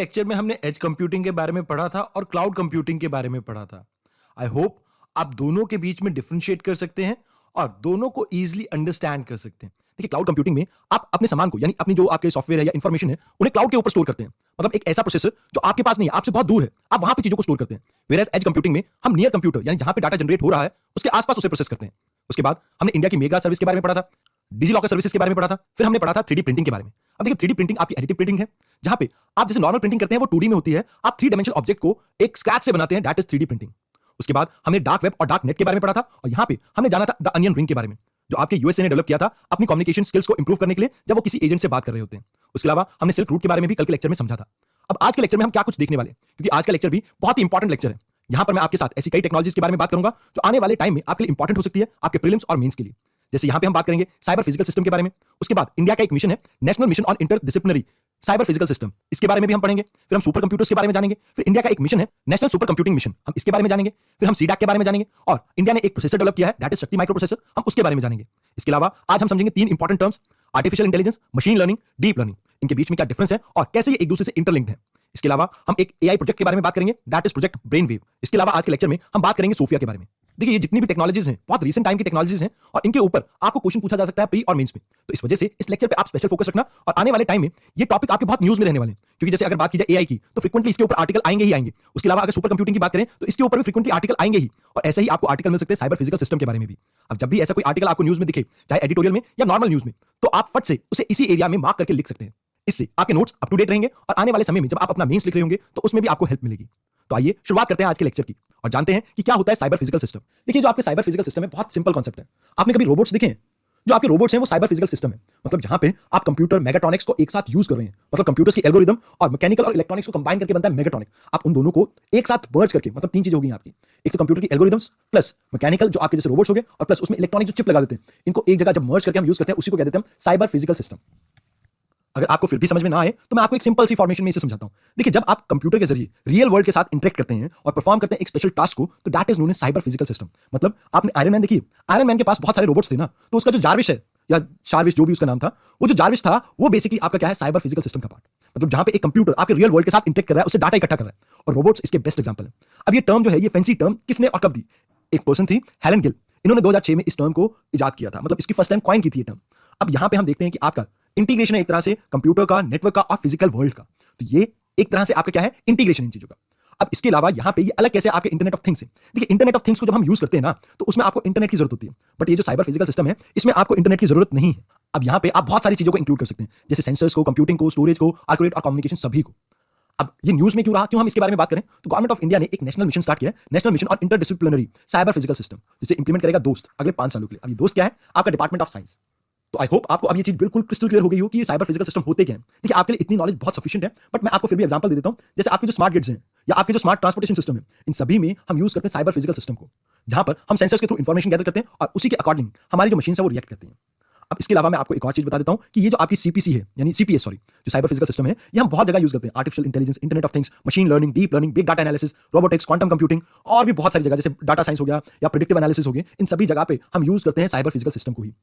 Lecture में हमने edge computing के बारे में पढ़ा था और क्लाउड कंप्यूटिंग के बारे में पढ़ा था। आई होप आप दोनों के बीच में डिफरेंशिएट कर सकते हैं और दोनों को इजीली अंडरस्टैंड कर सकते हैं। देखिए, क्लाउड कंप्यूटिंग में आप अपने सामान को यानी अपनी जो आपके सॉफ्टवेयर है या इंफॉर्मेशन है उन्हें क्लाउड के ऊपर स्टोर करते हैं। मतलब एक ऐसा प्रोसेसर जो आपके पास नहीं है, आपसे बहुत दूर है, आप वहां पे चीजों को स्टोर करते हैं। वेयर एज एज कंप्यूटिंग में हम नियर कंप्यूटर यानी जहां पे डाटा जनरेट हो रहा है उसके आसपास उसे प्रोसेस करते हैं। उसके बाद हमने इंडिया की मेगा सर्विस के बारे में पढ़ा था, डिजिलॉकर सर्विसेज के बारे में पढ़ा था, फिर हमने पढ़ा था 3D प्रिंटिंग के बारे में। अब देखिए, 3D प्रिंटिंग आपकी एडिटिव प्रिंटिंग है, जहां पे आप जैसे नॉर्मल प्रिंटिंग करते हैं वो 2D में होती है, आप 3 डायमेंशनल ऑब्जेक्ट को एक स्क्रैच से बनाते हैं, दैट इज 3D प्रिंटिंग। उसके बाद हमने डार्क वेब और डार्क नेट के बारे में पढ़ा था और यहां पे हमने जाना था द अनियन रिंग के बारे में, जो आपके यूएसए ने डेवलप किया था अपनी कम्युनिकेशन स्किल्स को इंप्रूव करने के लिए जब वो किसी एजेंट से बात कर रहे होते हैं। उसके अलावा हमने सिल्क रूट के बारे में भी कल के लेक्चर में समझा था। अब आज के लेक्चर में हम क्या कुछ देखने वाले हैं, क्योंकि आज का लेक्चर भी बहुत ही इंपॉर्टेंट लेक्चर है। यहां पर मैं आपके साथ ऐसी कई टेक्नोलॉजीज के बारे में बात करूंगा जो आने वाले टाइम में आपके लिए इंपॉर्टेंट हो सकती है, आपके प्रीलिम्स और मेंस के लिए। जैसे यहां पे हम बात करेंगे साइबर फिजिकल सिस्टम के बारे में। उसके बाद इंडिया का एक मिशन है, national mission on interdisciplinary cyber physical system, इसके बारे में भी हम पढ़ेंगे। फिर हम सुपर कंप्यूटर्स के बारे में जानेंगे। फिर इंडिया का एक मिशन है नेशनल सुपर कंप्यूटिंग मिशन, हम इसके बारे में जानेंगे। फिर हम सीडैक के बारे में जानेंगे और इंडिया ने एक प्रोसेसर डेवलप किया है दैट इज शक्ति माइक्रो प्रोसेसर, हम उसके बारे में जानेंगे। इसके अलावा आज हम समझेंगे 3 important terms, artificial intelligence, machine learning, deep learning, इनके बीच में क्या डिफरेंस है और कैसे ये एक दूसरे से इंटरलिंक्ड है। इसके अलावा हम एक एआई प्रोजेक्ट के बारे में बात करेंगे दैट इज प्रोजेक्ट ब्रेनवेव। इसके अलावा आज के लेक्चर में हम बात करेंगे सोफिया के बारे में। देखिए, ये जितनी भी टेक्नोलॉजीज हैं बहुत रीसेंट टाइम की टेक्नोलॉजीज हैं और इनके ऊपर आपको क्वेश्चन पूछा जा सकता है प्री और मेंस में। तो इस वजह से इस लेक्चर पे आप स्पेशल फोकस रखना और आने वाले टाइम में ये टॉपिक आपके बहुत न्यूज में रहने वाले हैं, क्योंकि जैसे अगर बात की जाए एआई की तो फ्रीक्वेंटली इसके ऊपर आर्टिकल आएंगे ही आएंगे। उसके अलावा अगर सुपर कंप्यूटिंग की बात करें तो इसके ऊपर भी फ्रीक्वेंटली आर्टिकल आएंगे ही, और ऐसे ही आपको आर्टिकल मिल सकते हैं साइबर फिजिकल सिस्टम के बारे में भी। अब जब भी ऐसा कोई आर्टिकल आपको न्यूज में दिखे, चाहे एडिटोरियल में या नॉर्मल न्यूज में, तो आप फट से उसे इसी एरिया में मार्क करके लिख सकते हैं। इससे आपके नोट्स अप टू डेट रहेंगे और आने वाले समय में जब आप अपना मेंस लिख रहे होंगे तो उसमें भी आपको हेल्प मिलेगी। तो आइए शुरुआत करते हैं आज के लेक्चर की और जानते हैं कि क्या होता है साइबर फिजिकल सिस्टम। देखिए, जो आपके साइबर फिजिकल सिस्टम है बहुत सिंपल कॉन्सेप्ट है। आपने कभी रोबोट्स देखे हैं? जो आपके रोबोट्स हैं वो साइबर फिजिकल सिस्टम है। मतलब जहां पे आप कंप्यूटर मेगाट्रॉनिक्स को एक साथ यूज कर रहे हैं, मतलब कंप्यूटर्स की एल्गोरिदम और मैकेनिकल और इलेक्ट्रॉनिक्स को कंबाइन करके बनता है मेगाट्रॉनिक। आप उन दोनों को एक साथ मर्ज करके, मतलब 3 चीजें होगी आपकी, एक तो कंप्यूटर की एल्गोरिदम्स प्लस मैकेनिकल जो आपके जैसे रोबोट्स हो गए और प्लस उसमें इलेक्ट्रॉनिक जो चिप लगा देते हैं, इनको एक जगह जब मर्ज करके हम यूज करते हैं उसी को कह देते हैं हम साइबर फिजिकल सिस्टम। अगर आपको फिर भी समझ में ना आए तो मैं आपको एक सिंपल सी फॉर्मेशन में इसे समझाता हूं। देखिए, जब आप कंप्यूटर के जरिए रियल वर्ल्ड के साथ इंटरेक्ट करते हैं और परफॉर्म करते हैं एक स्पेशल टास्क को, तो that is known as cyber physical system. मतलब आपने आयरन मैन देखी, आयरन मैन के पास बहुत सारे रोबोट्स थे ना, तो उसका जो जार्विश है या शार्विश जो भी उसका नाम था, वो जो जार्विश था वो बेसिकली आपका क्या है, साइबर फिजिकल सिस्टम का पार्ट। मतलब जहां पे एक कंप्यूटर आपके रियल वर्ल्ड के साथ इंटरेक्ट कर रहा है, उससे डाटा इकट्ठा कर रहा है, और रोबोट्स इसके बेस्ट एग्जांपल है। अब ये टर्म जो है, ये फैंसी टर्म किसने और कब दी? एक पर्सन थी हेलन गिल, इन्होंने 2006 में इस टर्म को इजाद किया था, मतलब इसकी फर्स्ट टाइम कॉइन की थी ये टर्म। अब यहां पे हम देखते हैं कि आपका इंटीग्रेशन है एक तरह से कंप्यूटर का, नेटवर्क का और फिजिकल वर्ल्ड का। तो ये एक तरह से आपका क्या है, इंटीग्रेशन इन चीजों का। अब इसके अलावा यहां पे ये अलग कैसे आपके इंटरनेट ऑफ थिंग्स है। देखिए, इंटरनेट ऑफ थिंग्स को जब हम यूज करते हैं ना, तो उसमें आपको इंटरनेट की जरूरत होती है, बट ये जो साइबर फिजिकल सिस्टम है इसमें आपको इंटरनेट की जरूरत नहीं है। अब यहां पे आप बहुत सारी चीजों को इंक्लूड कर सकते हैं, जैसे सेंसर्स को, कंप्यूटिंग को, स्टोरेज को, आर्कुलेट और कम्युनिकेशन सभी को। अब ये न्यूज में क्यों रहा, क्यों हम इसके बारे में बात करें? तो गवर्नमेंट ऑफ इंडिया ने एक नेशनल मिशन स्टार्ट किया है, national mission on interdisciplinary cyber physical system, जिसे इंप्लीमेंट करेगा दोस्त अगले 5 सालों के लिए। अब ये दोस्त क्या है? आपका डिपार्टमेंट ऑफ साइंस। तो आई होप आपको अब ये चीज बिल्कुल क्रिस्टल क्लियर हो गई हो कि ये साइबर फिजिकल सिस्टम होते क्या हैं। देखिए, आपके लिए इतनी नॉलेज बहुत सफिशिएंट है, बट मैं आपको फिर भी एग्जांपल दे देता हूं। जैसे आपके जो स्मार्ट ग्रिड्स हैं या आपके जो स्मार्ट ट्रांसपोर्टेशन सिस्टम है, इन सभी में हम यूज करते हैं साइबर फिजिकल सिस्टम को, जहां पर हम सेंसर्स के थ्रू इंफॉर्मेशन गैदर करते हैं और उसी के अकॉर्डिंग हमारी जो मशीन है वो रिएक्ट करती हैं। अब इसके अलावा मैं आपको एक और चीज बता देता हूं कि ये जो आपकी सीपीसी है, यानी सीपीएस सॉरी, जो साइबर फिजिकल सिस्टम है, ये हम बहुत जगह यूज करते हैं। Artificial intelligence, internet of things, machine learning, deep learning, big data analysis, robotics, quantum computing और भी बहुत सारी जगह, जैसे डाटा साइंस हो गया या प्रेडिक्टिव एनालिसिस हो गया, इन सभी जगह पे हम यूज करते हैं साइबर फिजिकल सिस्टम को ही।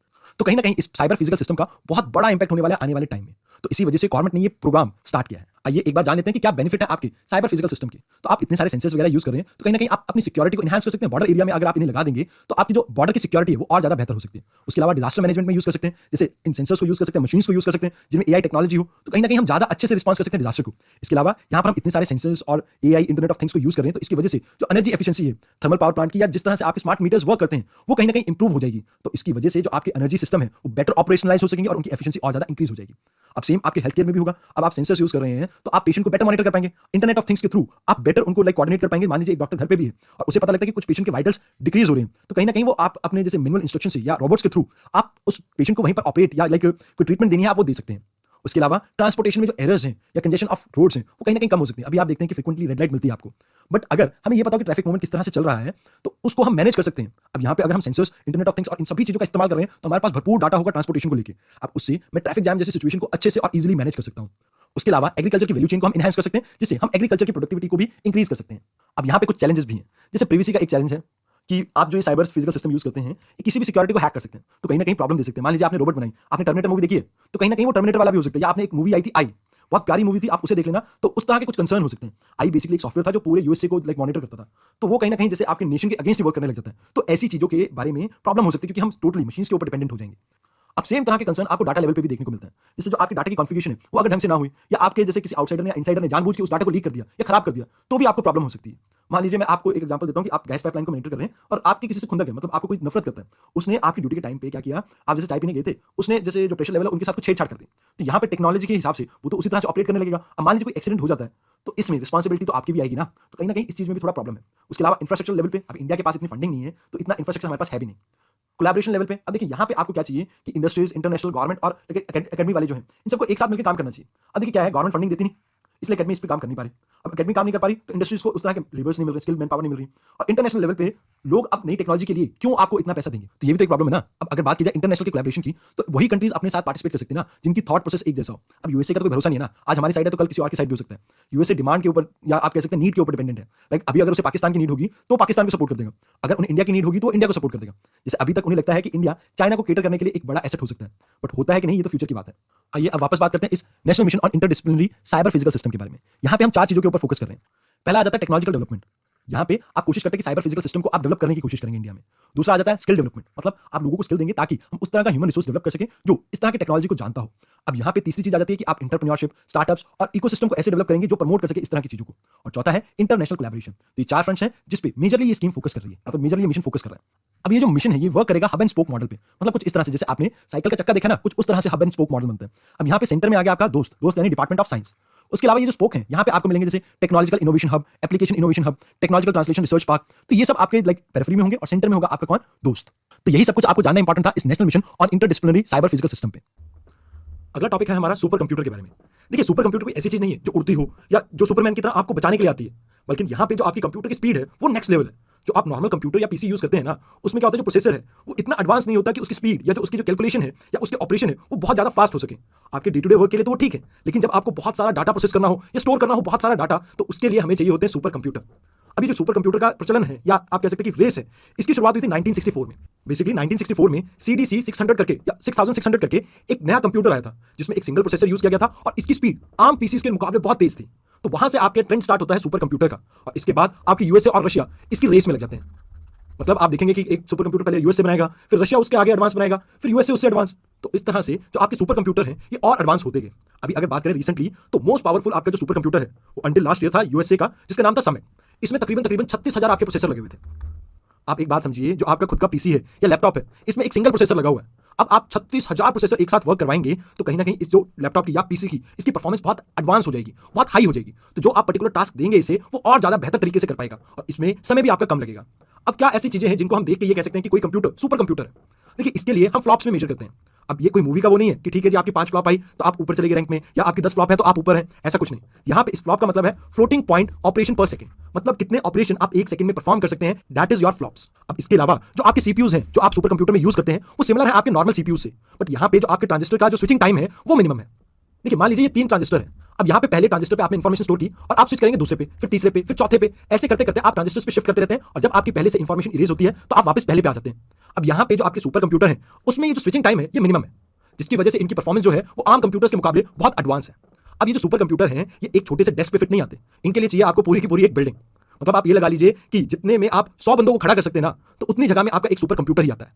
तो कहीं ना कहीं इस साइबर फिजिकल सिस्टम का बहुत बड़ा इंपैक्ट होने वाला है आने वाले टाइम में। तो इसी वजह से गवर्नमेंट ने ये प्रोग्राम स्टार्ट किया है। आइए एक बार जान लेते हैं कि क्या बेनिफिट है आपके साइबर फिजिकल सिस्टम के। तो आप इतने सारे सेंसर्स वगैरह यूज कर रहे हैं, तो कहीं ना कहीं आप अपनी सिक्योरिटी को एनहांस कर सकते हैं। बॉर्डर एरिया में अगर आप इन्हें लगा देंगे तो आपकी जो बॉर्डर की सिक्योरिटी है वो और ज्यादा बेहतर हो सकती है। उसके अलावा डिजास्टर मैनेजमेंट में यूज कर सकते हैं, जैसे इन सेंसर्स को यूज कर सकते हैं, मशीन्स को यूज कर सकते हैं जिनमें एआई टेक्नोलॉजी हो, तो कहीं ना कहीं हम ज्यादा अच्छे से रिस्पॉन्स कर सकते हैं डिजास्टर को। इसके अलावा यहाँ पर हम इतने सारे सेंसर्स और एआई, इंटरनेट ऑफ थिंग्स को यूज कर रहे हैं, तो इसकी वजह से जो एनर्जी एफिशिएंसी है थर्मल पावर प्लांट की या जिस तरह से आपके स्मार्ट मीटर्स वर्क करते हैं वो कहीं ना कहीं इंप्रूव हो जाएगी। तो इसकी वजह से जो आपके एनर्जी सिस्टम है वो बेटर ऑपरेशनलाइज हो सकेंगे और उनकी एफिशिएंसी और ज्यादा इंक्रीज हो जाएगी। अब सेम आपके हेल्थ केयर में भी होगा। अब आप सेंसर्स यूज कर रहे हैं तो आप पेशेंट को बेटर मॉनिटर कर पाएंगे। इंटरनेट ऑफ थिंग्स के थ्रू आप बेटर उनको कोऑर्डिनेट कर पाएंगे। मान लीजिए एक डॉक्टर घर पे भी है और उसे पता लगता है कि कुछ पेशेंट के वाइटल्स डिक्रीज हो रहे हैं, तो कहीं ना कहीं वो आप अपने जैसे मैनुअल इंस्ट्रक्शन से या रोबोट्स के थ्रू आप उस पेशेंट को वहीं पर ऑपरेट या कोई ट्रीटमेंट देनी है आप वो दे सकते हैं। उसके अलावा ट्रांसपोर्टेशन में जो एरर्स हैं या कंजेशन ऑफ रोड्स हैं वो कहीं ना कहीं कम हो सकती है। अभी आप देखते हैं कि फ्रीक्वेंटली रेड लाइट मिलती है आपको, बट अगर हमें ये पता हो कि ट्रैफिक मूवमेंट किस तरह से चल रहा है तो उसको हम मैनेज कर सकते हैं। अब यहाँ पे अगर हम सेंसर्स, इंटरनेट ऑफ थिंग्स और इन सभी चीजों का इस्तेमाल कर रहे हैं तो हमारे पास भरपूर डाटा होगा ट्रांसपोर्टेशन को लेकर। अब उससे मैं ट्रैफिक जैम जैसी सिचुएशन को अच्छे से और इजीली मैनेज कर सकता हूँ। उसके अलावा एग्रीकल्चर की वैल्यू चेन को हम एनहांस कर सकते हैं, जिससे हम एग्रीकल्चर की प्रोडक्टिविटी को भी इंक्रीज कर सकते हैं। अब यहाँ पे कुछ चैलेंजेस भी हैं, जैसे प्रिवेसी का एक चैलेंज है कि आप जो ये साइबर फिजिकल सिस्टम यूज करते हैं ये किसी भी सिक्योरिटी को हैक कर सकते हैं, तो कहीं ना कहीं प्रॉब्लम दे सकते हैं। मान लीजिए आपने रोबोट बनाई, आपने टर्मिनेटर मूवी देखी है, तो कहीं ना कहीं वो टर्मिनेटर वाला भी हो सकता है। या आपने एक मूवी आई थी आई, बहुत प्यारी मूवी थी, आप उसे देख लेना। तो उस तरह के कुछ कंसर्न हो सकते हैं। आई बेसिकली एक सॉफ्टवेयर था जो पूरे यूएसए को लाइक मॉनिटर करता था, तो वो कहीं ना कहीं जैसे आपके नेशन के अगेंस्ट वर्क करने लग जाता है। तो ऐसी चीजों के बारे में प्रॉब्लम हो सकती है, क्योंकि हम टोटली मशीन के ऊपर डिपेंडेंट हो जाएंगे। अब सेम तरह के कंसर्न आपको डाटा लेवल पे भी देखने को मिलता है। जैसे जो आपके डाटा की कॉन्फ़िगरेशन है वो अगर ढंग से ना हुई, या आपके जैसे किसी आउटसाइडर ने या इनसाइडर ने जानबूझ के उस डाटा को लीक कर दिया या खराब कर दिया, तो भी आपको प्रॉब्लम हो सकती है। मान लीजिए मैं आपको एक एग्जांपल देता हूं कि आप गैस पाइपलाइन को मॉनिटर कर रहे हैं और आपके किसी से खुंदक है, मतलब आपको कोई नफरत करता है। उसने आपकी ड्यूटी के टाइम पे क्या किया, आप जैसे चाय पीने गए थे, उसने जैसे जो प्रेशर लेवल है उनके साथ कुछ छेड़छाड़ कर दी। तो यहाँ पे टेक्नोलॉजी के हिसाब से वो तो उसी तरह से ऑपरेट करने लगेगा। अब मान लीजिए कोई एक्सीडेंट हो जाता है, तो इसमें रिस्पॉन्सिबिलिटी तो आपकी भी आएगी ना। तो कहीं ना कहीं इस चीज में भी थोड़ा प्रॉब्लम है। उसके अलावा इंफ्रास्ट्रक्चर लेवल पे अब इंडिया के पास इतनी फंडिंग नहीं है, तो इतना इंफ्रास्ट्रक्चर हमारे पास है भी नहीं। कोलैबोरेशन लेवल पे अब देखिए यहाँ पे आपको क्या चाहिए कि इंडस्ट्रीज, इंटरनेशनल, गवर्नमेंट और एकेडमी वाले जो हैं, इन सबको एक साथ मिलकर काम करना चाहिए। अब देखिए क्या है, गवर्नमेंट फंडिंग देती नहीं, इसलिए एकेडमी इस पे काम कर नहीं पा रही। अब एकेडमी काम नहीं कर पा रही तो इंडस्ट्रीज को उस तरह के लेबर्स नहीं मिल रहे, स्किल मैन पावर नहीं मिल रही। और इंटरनेशनल लेवल पे लोग अब नई टेक्नोलॉजी के लिए क्यों आपको इतना पैसा देंगे, तो ये भी तो एक प्रॉब्लम है ना। अब अगर बात की जाए इंटरनेशनल की कोलैबोरेशन की, तो वही कंट्रीज अपने साथ पार्टिसिपेट कर सकती है ना जिनकी थॉट प्रोसेस एक जैसा हो। अब यूएसए का तो कोई भरोसा नहीं है ना, आज हमारी साइड है तो कल किसी और की साइड भी हो सकता है। यूएसए डिमांड के ऊपर या आप कह सकते हैं नीड के ऊपर डिपेंडेंट है। लाइक अभी अगर उसे पाकिस्तान की नीड होगी तो पाकिस्तान को सपोर्ट कर देगा, अगर उन्हें इंडिया की नीड होगी तो इंडिया को सपोर्ट कर देगा। जैसे अभी तक उन्हें लगता है कि इंडिया चाइना को केटर करने के लिए एक बड़ा एसेट हो सकता है, बट होता है कि नहीं, ये तो फ्यूचर की बात है। आइए अब वापस बात करते हैं इस national mission on interdisciplinary cyber physical system के बारे में। यहाँ पे हम 4 चीजों के ऊपर फोकस कर रहे हैं। पहला आ जाता है टेक्नोलॉजिकल डेवलपमेंट। यहाँ पे आप कोशिश करते हैं कि साइबर फिजिकल सिस्टम को आप डेवलप करने की कोशिश करेंगे इंडिया में। दूसरा आ जाता है स्किल डेवलपमेंट, मतलब आप लोगों को स्किल देंगे ताकि हम उस तरह का ह्यूमन रिसोर्स डेवलप कर सकें जो इस तरह की टेक्नोलॉजी को जानता हो। अब यहाँ पे तीसरी चीज आ जाती है कि आप इंटरप्रेन्योरशिप, स्टार्टअप्स और इकोसिस्टम को ऐसे डेवलप करेंगे जो प्रमोट कर सके इस तरह की चीजों को। और चौथा है इंटरनेशनल कोलैबोरेशन। तो ये 4 फ्रंट्स हैं जिस पे मेजरली ये स्कीम फोकस कर रही है, मतलब मेजरली ये मिशन फोकस कर रहा है। अब ये जो मिशन है ये वर्क करेगा हब एंड स्पोक मॉडल पे, मतलब कुछ इस तरह से जैसे आपने साइकिल का चक्का देखा ना, कुछ उस तरह से हब एंड स्पोक मॉडल बनता है। अब यहाँ पे सेंटर में आ गया आपका दोस्त यानी डिपार्टमेंट ऑफ साइंस। उसके अलावा ये जो स्पोक हैं यहाँ पे आपको मिलेंगे जैसे technological innovation hub, application innovation hub, technological translation research park. तो ये सब आपके लाइक पेरिफेरी में होंगे और सेंटर में होगा आपका कौन, दोस्त। तो यही सब कुछ आपको जानना इंपॉर्टेंट था इस national mission on interdisciplinary cyber physical system पे। अगला टॉपिक है हमारा सुपर कंप्यूटर के बारे में। देखिए सुपर कंप्यूटर कोई ऐसी चीज नहीं है जो उड़ती हो या जो सुपरमैन की तरह आपको बचाने के लिए आती है, बल्कि यहाँ पे जो आपकी कंप्यूटर की स्पीड है वो नेक्स्ट लेवल है। जो आप नॉर्मल कंप्यूटर या पीसी यूज करते हैं ना, उसमें क्या होता है, जो प्रोसेसर है वो इतना एडवांस नहीं होता कि उसकी स्पीड या जो उसकी जो कैलकुलेशन है या उसके ऑपरेशन है वो बहुत ज्यादा फास्ट हो सके। आपके डे टू डे वर्क के लिए तो वो ठीक है, लेकिन जब आपको बहुत सारा डाटा प्रोसेस करना हो या स्टोर करना हो बहुत सारा डाटा, तो उसके लिए हमें चाहिए होते हैं सुपर कंप्यूटर। अभी जो सुपर कंप्यूटर का प्रचलन है या आप कह सकते हैं कि रेस है, इसकी शुरुआत हुई थी 1964 में। बेसिकली 1964 में CDC 600 करके या 6600 करके एक नया कंप्यूटर आया था जिसमें एक सिंगल प्रोसेसर यूज किया गया था और इसकी स्पीड आम पीसीस के मुकाबले बहुत तेज थी। तो वहां से आपके ट्रेंड स्टार्ट होता है सुपर कंप्यूटर का, और इसके बाद आपके यूएसए और रशिया इसकी रेस में लग जाते हैं। मतलब आप देखेंगे कि एक सुपर कंप्यूटर पहले यूएसए बनाएगा, फिर रशिया उसके आगे एडवांस बनाएगा, फिर यूएसए उससे एडवांस। तो इस तरह से जो आपके सुपर कंप्यूटर हैं ये और एडवांस होते गए। अभी अगर बात करें रिसेंटली, तो मोस्ट पावरफुल आपका जो सुपर कंप्यूटर है वो अंटिल लास्ट ईयर था यूएसए का, जिसका नाम था समिट। इसमें तकरीबन 36,000 आपके प्रोसेसर लगे हुए थे। आप एक बात समझिए, जो आपका खुद का पीसी है या लैपटॉप है, इसमें एक सिंगल प्रोसेसर लगा हुआ है। अब आप 36,000 प्रोसेसर एक साथ वर्क करवाएंगे तो कहीं ना कहीं इस जो लैपटॉप की या पीसी की इसकी परफॉर्मेंस बहुत एडवांस हो जाएगी, बहुत हाई हो जाएगी। तो जो आप पर्टिकुलर टास्क देंगे इसे, वो और ज्यादा बेहतर तरीके से कर पाएगा और इसमें समय भी आपका कम लगेगा। अब क्या ऐसी चीजें हैं जिनको हम देख के ये कह सकते हैं कि कोई कंप्यूटर सुपर कंप्यूटर है? देखिए इसके लिए हम फ्लॉप्स में मेजर करते हैं। अब ये कोई मूवी का वो नहीं है कि ठीक है जी आपकी 5 फ्लॉप आई तो आप ऊपर चले गए रैंक में, या आपकी 10 फ्लॉप है तो आप ऊपर हैं, ऐसा कुछ नहीं। यहाँ पे इस फ्लॉप का मतलब है फ्लोटिंग पॉइंट ऑपरेशन पर सेकंड, मतलब कितने ऑपरेशन आप एक सेकंड में परफॉर्म कर सकते हैं, दैट इज योर फ्लॉप्स। अब इसके अलावा जो आपके सीपीयूज हैं जो आप सुपर कंप्यूटर में यूज करते हैं वो सिमिलर है आपके नॉर्मल सीपीयूज से, बट यहाँ पे जो आपके ट्रांजिस्टर का जो स्विचिंग टाइम है वो मिनिमम है। देखिए मान लीजिए ये 3 ट्रांजिस्टर है। अब यहाँ पे पहले ट्रांजिस्टर पे आपने इंफॉर्मेशन स्टोर की और आप स्विच करेंगे दूसरे पे, फिर तीसरे पे, फिर चौथे पे, ऐसे करते करते आप ट्रांजिस्टर्स पे शिफ्ट करते रहते हैं और जब आपकी पहले से इंफॉर्मेशन इरेज होती है तो आप वापस पहले पे आ जाते हैं। अब यहाँ पे जो आपके सुपर कंप्यूटर है उसमें ये जो स्विचिंग टाइम है ये मिनिमम है, जिसकी वजह से इनकी परफॉर्मेंस जो है वो आम कंप्यूटर्स के मुकाबले बहुत एडवांस है। अब ये जो सुपर कंप्यूटर हैं ये एक छोटे से डेस्क पे फिट नहीं आते, इनके लिए चाहिए आपको पूरी की पूरी एक बिल्डिंग। मतलब आप ये लगा लीजिए कि जितने में आप 100 बंदों को खड़ा कर सकते हैं ना, तो उतनी जगह में आपका एक सुपर कंप्यूटर ही आता है।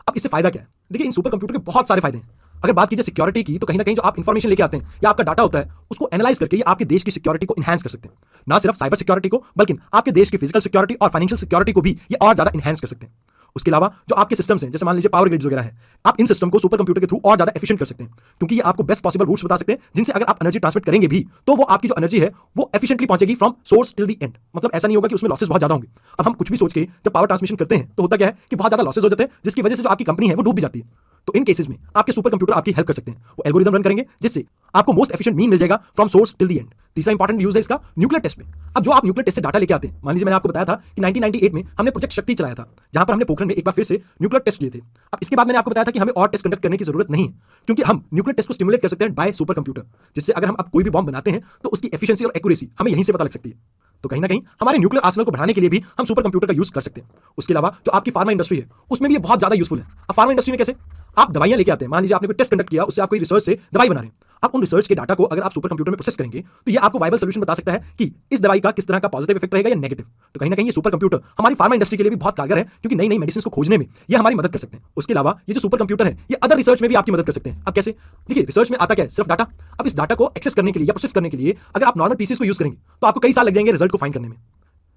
अब इससे फायदा क्या है? देखिए इन सुपर कंप्यूटर के बहुत सारे फायदे हैं। अगर बात कीजिए सिक्योरिटी की, तो कहीं ना कहीं जो आप इंफॉर्मेशन लेके आते हैं या आपका डाटा होता है उसको एनालाइज करके ये आपके देश की सिक्योरिटी को इनहैंस कर सकते हैं। ना सिर्फ साइबर सिक्योरिटी को, बल्कि आपके देश की फिजिकल सिक्योरिटी और फाइनेंशियल सिक्योरिटी को भी ये और ज्यादा इनहैंस कर सकते हैं। उसके अलावा जो आपके सिस्टम्स हैं, जैसे मान लीजिए पावर ग्रिड्स वगैरह हैं, आप इन सिस्टम को सुपर कंप्यूटर के थ्रू और ज्यादा एफिशिएंट कर सकते हैं, क्योंकि ये आपको बेस्ट पॉसिबल रूट्स बता सकते हैं जिनसे अगर आप एनर्जी ट्रांसमिट करेंगे भी तो वो आपकी जो एनर्जी है वो एफिशिएंटली पहुंचेगी from source till the end. मतलब ऐसा नहीं होगा कि उसमें लॉसेस बहुत ज्यादा होंगे। अब हम कुछ भी सोच के जब पावर ट्रांसमिशन करते हैं तो होता क्या है कि बहुत ज्यादा लॉसेस हो जाते हैं, जिसकी वजह से जो आपकी कंपनी है वो डूब भी जाती है। तो इन केसेस में आपके सुपर कंप्यूटर आपकी हेल्प कर सकते हैं, वो एल्गोरिदम रन करेंगे जिससे आपको मोस्ट एफिशिएंट मीन मिल जाएगा from source till the end. तीसरा इंपॉर्टेंट यूज है इसका न्यूक्लियर टेस्ट में। अब जो आप न्यूक्लियर टेस्ट से डाटा लेके आते हैं, मान लीजिए मैंने आपको बताया था कि 1998 में हमने प्रोजेक्ट शक्ति चलाया था, जहां पर हमने पोखरण में एक बार फिर से न्यूक्लियर टेस्ट किए थे। अब इसके बाद मैंने आपको बताया था कि हमें और टेस्ट कंडक्ट करने की जरूरत नहीं है, क्योंकि हम न्यूक्लियर टेस्ट को स्टिमुलेट कर सकते हैं बाय सुपर कंप्यूटर, जिससे अगर हम अब कोई भी बॉम्ब बनाते हैं तो उसकी एफिशिएंसी और एक्यूरेसी हमें यहीं से पता लग सकती है। तो कहीं ना कहीं हमारे न्यूक्लियर आर्सेनल को बढ़ाने के लिए भी हम सुपर कंप्यूटर का यूज कर सकते हैं। उसके अलावा जो आपकी फार्मा इंडस्ट्री है उसमें भी ये बहुत ज्यादा यूजफुल है। अब फार्मा इंडस्ट्री में कैसे? आप दवाइयां लेके आते हैं, मान लीजिए आपने कोई टेस्ट कंडक्ट किया, उससे आप कोई रिसर्च से दवाई बना रहे हैं। आप उन रिसर्च के डाटा को अगर आप सुपर कंप्यूटर में प्रोसेस करेंगे तो ये आपको वायबल सोल्यूशन बता सकता है कि इस दवाई का किस तरह का पॉजिटिव इफेक्ट रहेगा या नेगेटिव। तो कहीं ना कहीं ये सुपर कंप्यूटर हमारी फार्मा इंडस्ट्री के लिए भी बहुत कारगर है, क्योंकि नई नई मेडिसिन को खोजने में ये हमारी मदद कर सकते हैं। उसके अलावा ये जो सुपर कंप्यूटर है ये अदर रिसर्च में भी आपकी मदद कर सकते हैं। अब कैसे? देखिए, रिसर्च में आता क्या है? सिर्फ डाटा। अब इस डाटा को एक्सेस करने के लिए या प्रोसेस करने के लिए अगर आप नॉर्मल पीसीस को यूज करेंगे तो आपको कई साल लग जाएंगे रिजल्ट को फाइंड करने में।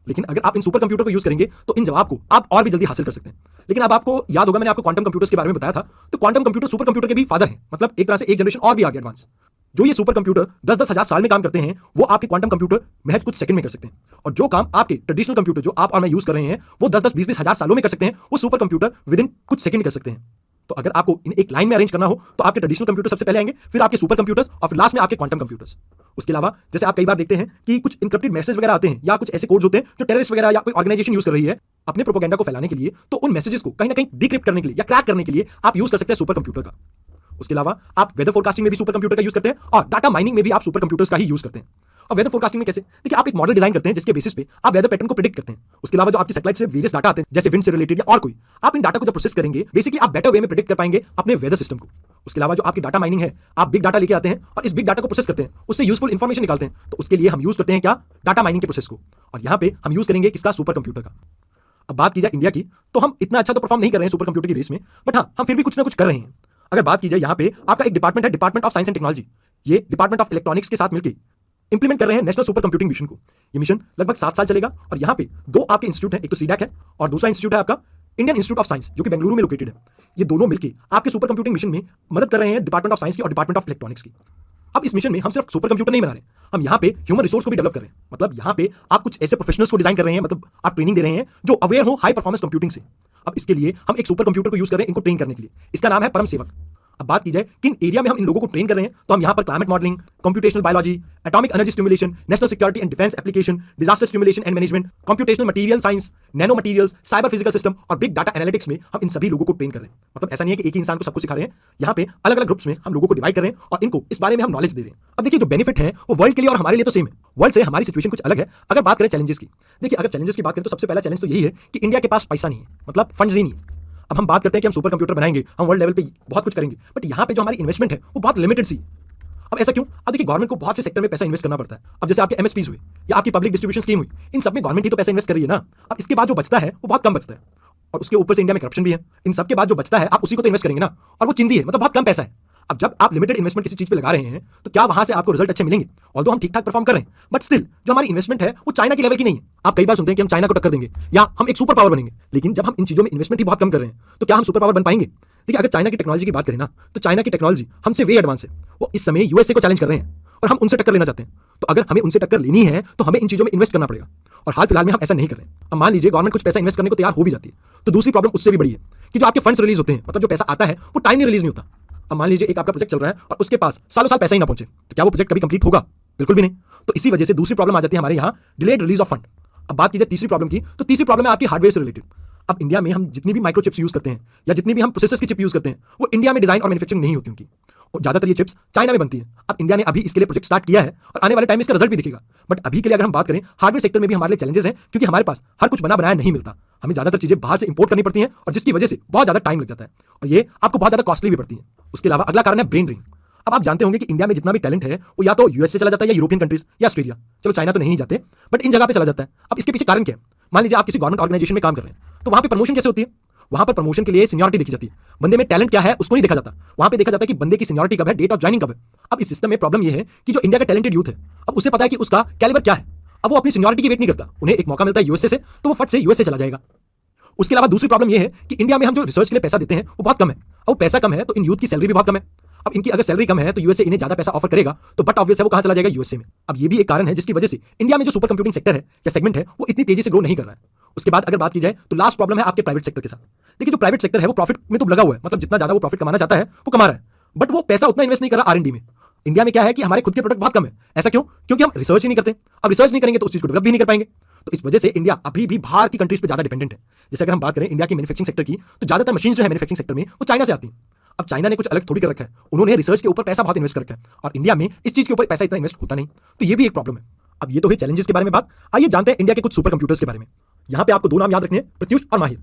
लेकिन अगर आप इन सुपर कंप्यूटर को यूज करेंगे तो इन जवाब को आप और भी जल्दी हासिल कर सकते हैं। लेकिन अब आपको याद होगा, मैंने आपको क्वांटम कंप्यूटर्स के बारे में बताया था, तो क्वांटम कंप्यूटर सुपर कंप्यूटर के भी फादर हैं, मतलब एक तरह से एक जनरेशन और भी आगे एडवांस। जो ये सुपर कंप्यूटर 10-10 हजार साल में काम करते हैं वो आपके क्वांटम कंप्यूटर महज कुछ सेकंड में कर सकते हैं। और जो काम आपके ट्रेडिशनल कंप्यूटर जो आप और मैं यूज कर रहे हैं वो 10-10, 20-20 हजार सालों में कर सकते हैं, वो सुपर कंप्यूटर विद इन कुछ सेकंड कर सकते हैं। तो अगर आपको इन एक लाइन में अरेंज करना हो तो आपके ट्रेडिशनल कंप्यूटर सबसे पहले आएंगे, फिर आपके सुपर कंप्यूटर्स और फिर लास्ट में आपके क्वांटम कंप्यूटर्स। उसके अलावा जैसे आप कई बार देखते हैं कि कुछ इनक्रिप्टेड मैसेज वगैरह आते हैं या कुछ ऐसे कोड्स होते हैं जो टेररिस्ट वगैरह या कोई ऑर्गेनाइजेशन यूज कर रही है अपने प्रोपेगेंडा को फैलाने के लिए, तो उन मैसेजेस को कहीं ना कहीं डिक्रिप्ट करने के लिए या क्रैक करने के लिए आप यूज कर सकते हैं सुपर कंप्यूटर का। उसके अलावा आप वेदर फोरकास्टिंग में भी सुपर कंप्यूटर का यूज करते हैं और डाटा माइनिंग में भी आप सुपर कंप्यूटर्स का ही यूज करते हैं। और वेदर फोरकास्टिंग में कैसे? देखिए, आप एक मॉडल डिजाइन करते हैं जिसके बेसिस पे आप वेदर पैटर्न को प्रेडिक्ट करते हैं। उसके अलावा जो आपकी सैटेलाइट से वेरियस डाटा आते हैं जैसे विंड से रिलेटेड या और कोई, आप इन डाटा को जब प्रोसेस करेंगे बेसिकली आप बेटर वे में प्रेडिक्ट कर पाएंगे अपने वेदर सिस्टम को। उसके अलावा जो आपकी डाटा माइनिंग है, आप बिग डाटा लेके आते हैं और इस बिग डाटा को प्रोसेस करते हैं, उससे यूजफुल इंफॉर्मेशन निकालते हैं। तो उसके लिए हम यूज करते हैं क्या? डाटा माइनिंग के प्रोसेस को। और यहाँ पे हम यूज करेंगे किसका? सुपर कंप्यूटर का। अब बात की जाए इंडिया की, तो हम इतना अच्छा तो परफॉर्म नहीं कर रहे हैं सुपर कंप्यूटर की रेस में, बट हाँ, हम फिर भी कुछ ना कुछ कर रहे हैं। अगर बात की जाए, यहाँ पे आपका एक डिपार्टमेंट है, department of science and technology. ये डिपार्टमेंट ऑफ इलेक्ट्रॉनिक्स के साथ मिलकर इंप्लीमेंट कर रहे हैं नेशनल सुपर कंप्यूटिंग मिशन को। ये मिशन लगभग 7 साल चलेगा और यहाँ पे 2 आपके इंस्टीट्यूट हैं, एक तो सीडैक है और दूसरा इंस्टीट्यूट है आपका इंडियन इंस्टीट्यूट ऑफ साइंस जो कि बेंगलुरु में लोकेटेड है। ये दोनों मिलकर आपके सुपर कंप्यूटिंग मिशन में मदद कर रहे हैं डिपार्टमेंट ऑफ साइंस की और डिपार्टमेंट ऑफ इलेक्ट्रॉनिक्स की। अब इस मिशन में हम सिर्फ सुपर कंप्यूटर नहीं बना रहे, हम यहाँ पे ह्यूमन रिसोर्स को भी डेवलप कर रहे हैं। मतलब यहाँ पे आप कुछ ऐसे प्रोफेशनल्स को डिजाइन कर रहे हैं, मतलब आप ट्रेनिंग दे रहे हैं जो अवेयर हो हाई परफॉर्मेंस कंप्यूटिंग से। अब इसके लिए हम एक सुपर कंप्यूटर को यूज कर रहे हैं इनको ट्रेन करने के लिए, इसका नाम है परम सेवक। अब बात की जाए किन एरिया में हम इन लोगों को ट्रेन कर रहे हैं, तो हम यहाँ पर climate modelling, computational biology, atomic energy stimulation, national security and defence application, disaster stimulation and management, computational material science, nano materials, cyber physical system और बिग डाटा एनालिटिक्स में हम इन सभी लोगों को ट्रेन कर रहे हैं। मतलब ऐसा नहीं है कि एक ही इंसान को सब कुछ सिखा रहे हैं, यहाँ पे अलग अलग ग्रुप्स में हम लोगों को डिवाइड कर रहे हैं और इनको इस बारे में हम नॉलेज दे रहे हैं। अब देखिए, जो बेनिफिट है वो वर्ल्ड के लिए और हमारे लिए तो सेम है, वर्ल्ड से हमारी सिचुएशन कुछ अलग है। अगर बात करें चैलेंजेस की, देखिए अगर चैलेंजेस की बात करें तो सबसे पहला चैलेंज तो यही है कि इंडिया के पास पैसा नहीं है, मतलब फंड्स ही नहीं है। अब हम बात करते हैं कि हम सुपर कंप्यूटर बनाएंगे, हम वर्ल्ड लेवल पे बहुत कुछ करेंगे, बट यहाँ पे जो हमारी इन्वेस्टमेंट है वो बहुत लिमिटेड सी। अब ऐसा क्यों? अब देखिए, गवर्नमेंट को बहुत से सेक्टर में पैसा इन्वेस्ट करना पड़ता है। अब जैसे आपके एमएसपीज हुए या आपकी पब्लिक डिस्ट्रीब्यूशन स्कीम हुई, इन सब में गवर्नमेंट ही तो पैसा इन्वेस्ट कर रही है ना। अब इसके बाद जो बचता है वो बहुत कम बचता है और उसके ऊपर से इंडिया में करप्शन भी है। इन सब के बाद जो बचता है आप उसी को तो इन्वेस्ट करेंगे ना, और वो चिंदी है, मतलब बहुत कम पैसा है। अब जब आप लिमिटेड इन्वेस्टमेंट किसी चीज पे लगा रहे हैं तो क्या वहां से आपको रिजल्ट अच्छे मिलेंगे? ऑल्दो हम ठीक ठाक परफॉर्म कर रहे हैं, बट स्टिल जो हमारी इन्वेस्टमेंट है वो चाइना की लेवल की नहीं है। आप कई बार सुनते हैं कि हम चाइना को टक्कर देंगे या हम एक सुपर पावर बनेंगे, लेकिन जब हम इन चीजों में इन्वेस्टमेंट ही बहुत कम कर रहे हैं तो क्या हम सुपर पावर बन पाएंगे? देखिए, अगर चाइना की टेक्नोलॉजी की बात करें ना, तो चाइना की टेक्नोलॉजी हमसे वे एडवांस है। वो इस समय यूएसए को चैलेंज कर रहे हैं और हम उनसे टक्कर लेना चाहते हैं। तो अगर हमें उनसे टक्कर लेनी है तो हमें इन चीजों में इन्वेस्ट करना पड़ेगा, और हाल फिलहाल में हम ऐसा नहीं कर रहे हैं। अब मान लीजिए गवर्नमेंट कुछ पैसा इन्वेस्ट करने को तैयार हो भी जाती है, तो दूसरी प्रॉब्लम उससे भी बड़ी है कि जो आपके फंड्स रिलीज होते हैं, मतलब जो पैसा आता है वो टाइम में रिलीज नहीं होता। अब मान लीजिए एक आपका प्रोजेक्ट चल रहा है और उसके पास सालों साल पैसा ही ना पहुंचे, तो क्या वो प्रोजेक्ट कभी कंप्लीट होगा? बिल्कुल भी नहीं। तो इसी वजह से दूसरी प्रॉब्लम आ जाती है हमारे यहाँ, डिलेड रिलीज ऑफ फंड। अब बात की जाए तीसरी प्रॉब्लम की, तो तीसरी प्रॉब्लम है आपकी हार्डवेयर से रिलेटेड। अब इंडिया में हम जितनी भी माइक्रो चिप्स यूज करते हैं या जितनी भी हम प्रोसेसर्स की चिप यूज करते हैं वो इंडिया में डिजाइन और मैन्युफैक्चरिंग नहीं होती उनकी, और ज्यादातर ये चिप्स चाइना में बनती है। अब इंडिया ने अभी इसके लिए प्रोजेक्ट स्टार्ट किया है और आने वाले टाइम में इसका रिजल्ट भी दिखेगा। बट अभी के लिए अगर हम बात करें, हार्डवेयर सेक्टर में भी हमारे लिए चैलेंजेस हैं, क्योंकि हमारे पास हर कुछ बना बनाया नहीं मिलता। हमें ज्यादातर चीजें बाहर से इंपोर्ट करनी पड़ती हैं और जिसकी वजह से बहुत ज्यादा टाइम लग जाता है और ये आपको बहुत ज्यादा कॉस्टली भी पड़ती है। उसके अलावा अगला कारण है ब्रेन ड्रेन। अब आप जानते होंगे कि इंडिया में जितना भी टैलेंट है वो या तो यूएस से चला जाता है या यूरोपियन कंट्रीज या ऑस्ट्रेलिया, चलो चाइना तो नहीं जाते, बट इन जगह पे चला जाता है। अब इसके पीछे कारण क्या है? मान लीजिए आप किसी गवर्नमेंट ऑर्गेनाइजेशन में काम कर रहे हैं, तो वहां पे प्रमोशन कैसे होती है? वहां पर प्रमोशन के लिए सीनियरिटी देखी जाती है, बंदे में टैलेंट क्या है उसको नहीं देखा जाता। वहां पे देखा जाता है कि बंदे की सीनियरिटी कब है, डेट ऑफ ज्वाइनिंग कब है। अब इस सिस्टम में प्रॉब्लम ये है कि जो इंडिया का टैलेंटेड यूथ है, अब उसे पता है कि उसका कैलिबर क्या है, अब वो अपनी सीनियरिटी की वेट नहीं करता। उन्हें एक मौका मिलता है यूएसए से, तो वो फट से यूएसए चला जाएगा। उसके अलावा दूसरी प्रॉब्लम यह है कि इंडिया में हम जो रिसर्च के लिए पैसा देते हैं वो बहुत कम है, और पैसा कम है तो इन यूथ की सैलरी भी बहुत कम है। अब इनकी अगर सैलरी कम है तो यूएसए इन्हें ज्यादा पैसा ऑफर करेगा, तो बट ऑब्वियस है वो कहां चला जाएगा? यूएसए में। अब ये भी एक कारण है जिसकी वजह से इंडिया में जो सुपर कंप्यूटिंग सेक्टर है या सेगमेंट है वो इतनी तेजी से ग्रो नहीं कर रहा है। उसके बाद अगर बात की जाए तो लास्ट प्रॉब्लम है आपके प्राइवेट सेक्टर के साथ। देखिए, जो प्राइवेट सेक्टर है वो प्रॉफिट में तो लगा हुआ है, मतलब जितना ज्यादा वो प्रॉफिट कमाना चाहता है वो कमा रहा है, बट वो पैसा उतना इन्वेस्ट नहीं कर रहा आर&डी में। इंडिया में क्या है कि हमारे खुद के प्रोडक्ट बहुत कम है। ऐसा क्यों? क्योंकि हम रिसर्च ही नहीं करते। अब रिसर्च नहीं करेंगे तो उस चीज को डेवलप भी नहीं कर पाएंगे। तो इस वजह से इंडिया अभी भी बाहर की कंट्रीज पे ज्यादा डिपेंडेंट है। जैसे अगर हम बात करें इंडिया की मैन्युफैक्चरिंग सेक्टर की, तो ज्यादातर मशीन जो है मैन्युफैक्चरिंग सेक्टर में वो चाइना से आती हैं। अब चाइना ने कुछ अलग थोड़ी कर रखा है, उन्होंने रिसर्च के ऊपर पैसा बहुत इन्वेस्ट कर रखा है, और इंडिया में इस चीज के ऊपर पैसा इतना इन्वेस्ट होता नहीं। तो ये भी एक प्रॉब्लम है। अब ये तो हुई चैलेंजेस के बारे में बात। आइए जानते हैं इंडिया के कुछ सुपर कंप्यूटर्स के बारे में। यहाँ पे आपको 2 नाम याद रखने हैं, प्रत्युष और माहिर।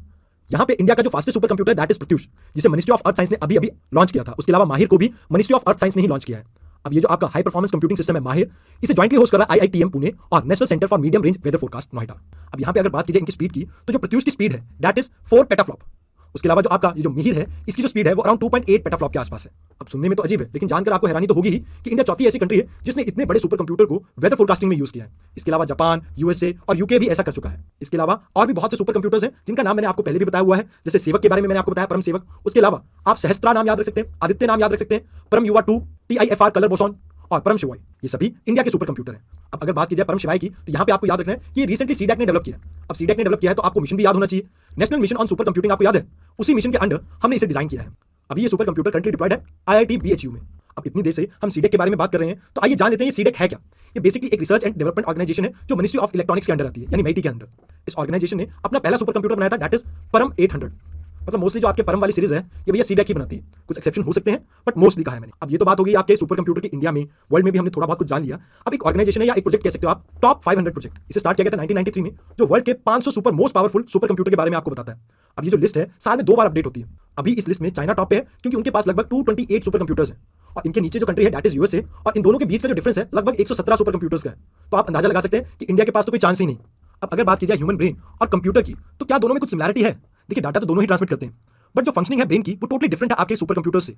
यहाँ पे इंडिया का जो फास्टेस्ट सुपर कंप्यूटर है दैट इज प्रत्युष, जिसे मिनिस्ट्री ऑफ अर्थ साइंस ने अभी अभी लॉन्च किया था। उसके अलावा माहिर को भी मिनिस्ट्री ऑफ अर्थ साइंस ने ही लॉन्च किया है। अब ये जो आपका हाई परफॉर्मेंस कंप्यूटिंग सिस्टम है माहिर, इसे जॉइंटली होस्ट कर रहा है आईआईटीएम पुणे और national centre for medium range weather forecast Noida. अब यहाँ पे अगर बात की जाए इनकी स्पीड की, तो जो प्रत्युष की स्पीड है दैट इज 4 पेटाफ्लॉप। उसके अलावा जो आपका ये जो मिहिर है, इसकी जो स्पीड है वो अराउंड 2.8 पेटाफ्लॉप के आसपास है। अब सुनने में तो अजीब है, लेकिन जानकर आपको हैरानी तो होगी ही कि इंडिया चौथी ऐसी कंट्री है जिसने इतने बड़े सुपर कंप्यूटर को वेदर फोरकास्टिंग में यूज किया है। इसके अलावा जापान, यूएसए और यूके भी ऐसा कर चुका है। इसके अलावा और भी बहुत से सुपर कंप्यूटर्स हैं जिनका नाम मैंने आपको पहले भी बताया हुआ है, जैसे सेवक के बारे में मैंने आपको बताया, परम सेवक। उसके अलावा आप सहस्त्रा नाम याद रख सकते हैं, आदित्य नाम याद रख सकते हैं, परम युवा 2, TIFR कलर बोसॉन और परम शिवाय, ये सभी इंडिया के सुपर कंप्यूटर हैं। अब अगर बात की जाए परम शिवाय की, तो यहाँ पे आपको याद रखना है कि ये रिसेंटली सीडैक ने डेवलप किया है। अब सीडैक ने डेवलप किया है तो आपको मिशन भी याद होना चाहिए, national mission on super computing, आपको याद है? उसी मिशन के अंडर हमने इसे डिजाइन किया है। अभी ये सुपर कंप्यूटर करंटली डिप्लॉयड है IIT BHU में। अब इतनी देर से हम सीडैक के बारे में बात कर रहे हैं, तो आइए जान लेते हैं ये सीडैक है क्या। ये बेसिकली एक रिसर्च एंड डेवलपमेंट ऑर्गेनाइजेशन है जो मिनिस्ट्री ऑफ इलेक्ट्रॉनिक्स के अंडर आती है, यानी MIT के अंडर। इस ऑर्गेनाइजेशन ने अपना पहला सुपर कंप्यूटर बनाया था दैट इज परम 800। मतलब मोस्टली जो आपके परम वाली सीरीज है ये भैया सीडैक ही बनाती है, कुछ एक्सेप्शन हो सकते हैं बट मोस्टली कहा है मैंने। अब ये तो बात हो गई आपके सुपर कंप्यूटर की इंडिया में, वर्ल्ड में भी हमने थोड़ा बहुत कुछ जान लिया। अब एक ऑर्गेनाइजेशन है या एक प्रोजेक्ट कह सकते हो आप, टॉप 500 प्रोजेक्ट, इसे स्टार्ट किया गया था 1993 में, जो वर्ल्ड के 500 super most powerful super computer के बारे में आपको बताता है। अब ये जो लिस्ट है साल में 2 बार अपडेट होती है। अभी इस लिस्ट में चाइना टॉप पे है क्योंकि उनके पास लगभग 228 सुपर कंप्यूटर्स हैं, और इनके नीचे जो कंट्री है दैट इज यूएसए, और इन दोनों के बीच का जो डिफरेंस है लगभग 117 सुपर कंप्यूटर्स का है। तो आप अंदाजा लगा सकते हैं कि इंडिया के पास तो कोई चांस ही नहीं। अब अगर बात की जाए ह्यूमन ब्रेन और कंप्यूटर की, तो क्या दोनों में कुछ सिमिलरिटी है? देखिए डाटा तो दोनों ही ट्रांसमिट करते हैं, बट जो फंक्शनिंग है ब्रेन की वो टोटली डिफरेंट है आपके सुपर कंप्यूटर से।